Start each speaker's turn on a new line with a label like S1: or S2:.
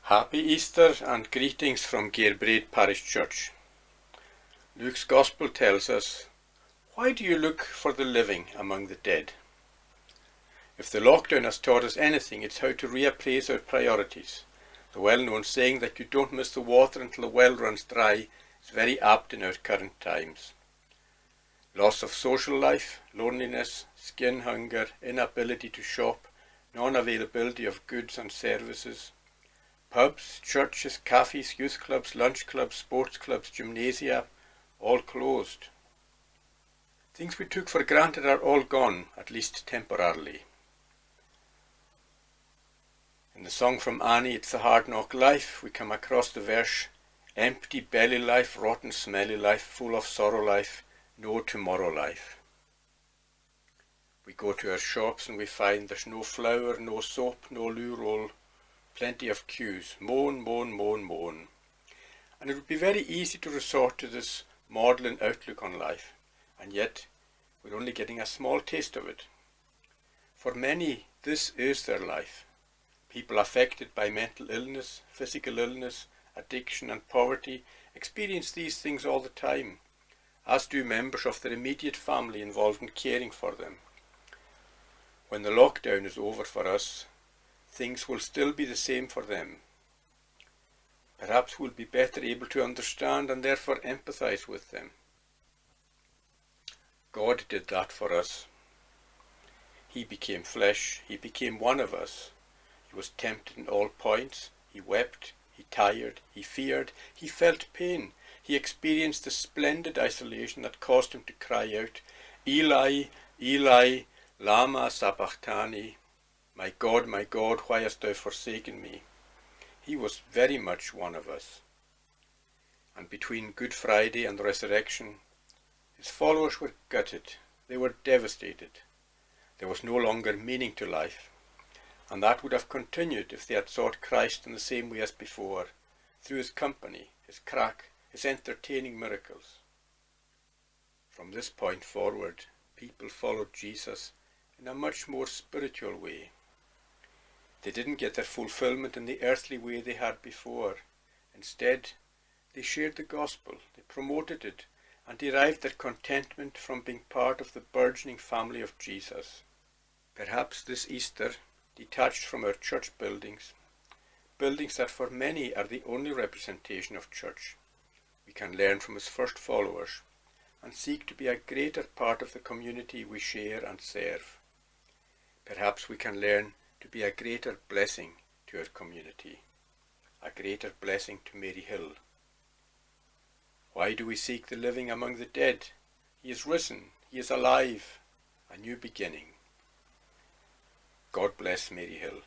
S1: Happy Easter and greetings from Gairbraid Parish Church. Luke's Gospel tells us, "Why do you look for the living among the dead?" If the lockdown has taught us anything, it's how to reappraise our priorities. The well-known saying that you don't miss the water until the well runs dry is very apt in our current times. Loss of social life, loneliness, skin hunger, inability to shop, non-availability of goods and services. Pubs, churches, cafes, youth clubs, lunch clubs, sports clubs, gymnasia, all closed. Things we took for granted are all gone, at least temporarily. In the song from Annie, It's a Hard Knock Life, we come across the verse, "Empty belly life, rotten smelly life, full of sorrow life, no tomorrow life." We go to our shops and we find there's no flour, no soap, no loo roll, plenty of queues, moan, moan, moan, moan. And it would be very easy to resort to this maudlin outlook on life, and yet we're only getting a small taste of it. For many, this is their life. People affected by mental illness, physical illness, addiction and poverty experience these things all the time, as do members of their immediate family involved in caring for them. When the lockdown is over for us, things will still be the same for them. Perhaps we'll be better able to understand and therefore empathize with them. God did that for us. He became flesh. He became one of us. He was tempted in all points. He wept. He tired. He feared. He felt pain. He experienced the splendid isolation that caused him to cry out, "Eli, Eli, lama sabachthani. My God, why hast thou forsaken me?" He was very much one of us. And between Good Friday and the resurrection, his followers were gutted. They were devastated. There was no longer meaning to life. And that would have continued if they had sought Christ in the same way as before, through his company, his crack, his entertaining miracles. From this point forward, people followed Jesus in a much more spiritual way. They didn't get their fulfillment in the earthly way they had before. Instead, they shared the gospel, they promoted it, and derived their contentment from being part of the burgeoning family of Jesus. Perhaps this Easter, detached from our church buildings that for many are the only representation of church, we can learn from his first followers and seek to be a greater part of the community we share and serve. Perhaps we can learn to be a greater blessing to our community, a greater blessing to Maryhill. Why do we seek the living among the dead? He is risen, he is alive, a new beginning. God bless Maryhill.